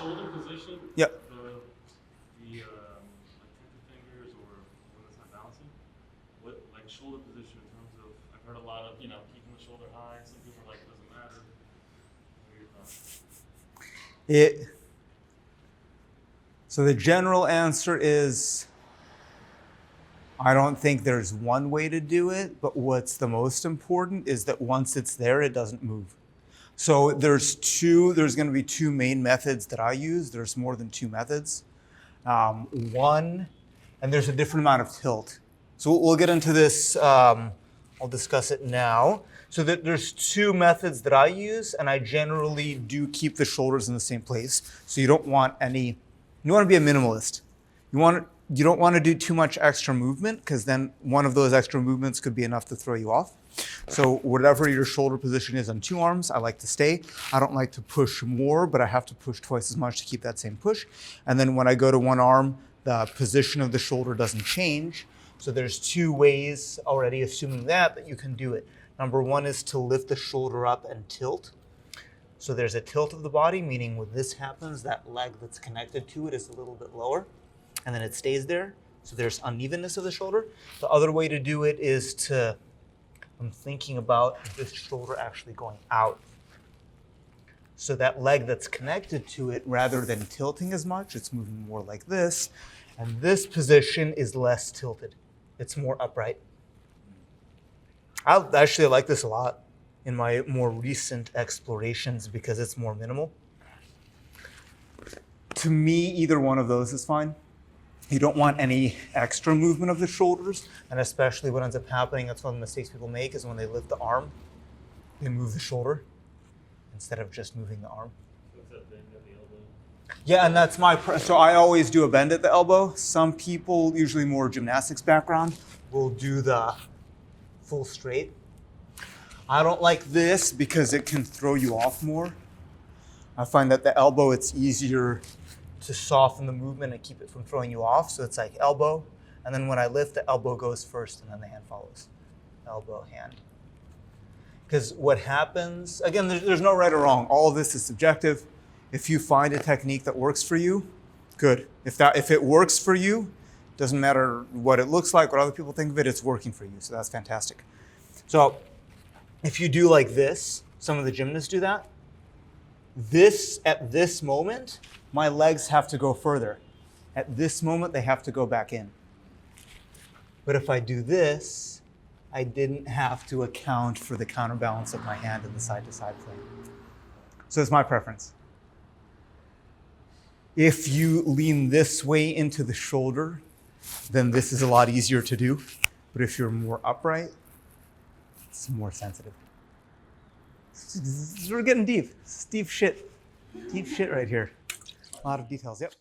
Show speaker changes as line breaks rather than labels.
shoulder position.
Yep.
The like tentative fingers or when it's not balancing. What like shoulder position in terms of? I've heard a lot of keeping the shoulder high. Some people are like it doesn't matter. What are your thoughts?
So the general answer is, I don't think there's one way to do it, but what's the most important is that once it's there, it doesn't move. So there's going to be two main methods that I use. There's more than two methods. One, and there's a different amount of tilt. So we'll get into this, I'll discuss it now. So there's two methods that I use, and I generally do keep the shoulders in the same place. So you don't want any, you want to be a minimalist. You don't want to do too much extra movement, because then one of those extra movements could be enough to throw you off. So whatever your shoulder position is on two arms, I like to stay. I don't like to push more, but I have to push twice as much to keep that same push. And then when I go to one arm, the position of the shoulder doesn't change. So there's two ways already, assuming that you can do it. Number one is to lift the shoulder up and tilt. So there's a tilt of the body, meaning when this happens, that leg that's connected to it is a little bit lower, and then it stays there. So there's unevenness of the shoulder. The other way to do it is to, I'm thinking about this shoulder actually going out. So that leg that's connected to it, rather than tilting as much, it's moving more like this. And this position is less tilted. It's more upright. I actually like this a lot in my more recent explorations because it's more minimal. To me, either one of those is fine. You don't want any extra movement of the shoulders, and especially what ends up happening, that's one of the mistakes people make, is when they lift the arm, they move the shoulder instead of just moving the arm.
What's that bend at the elbow?
Yeah, and that's so I always do a bend at the elbow. Some people, usually more gymnastics background, will do the full straight. I don't like this because it can throw you off more. I find that the elbow, it's easier to soften the movement and keep it from throwing you off. So it's like elbow, and then when I lift, the elbow goes first and then the hand follows. Elbow, hand. Because what happens, again, there's no right or wrong. All of this is subjective. If you find a technique that works for you, good. If it works for you, doesn't matter what it looks like, what other people think of it, it's working for you. So that's fantastic. So if you do like this, some of the gymnasts do that. At this moment, my legs have to go further. At this moment, they have to go back in. But if I do this, I didn't have to account for the counterbalance of my hand in the side-to-side plane. So it's my preference. If you lean this way into the shoulder, then this is a lot easier to do. But if you're more upright, it's more sensitive. We're getting deep. It's deep shit. Deep shit right here. A lot of details, yep.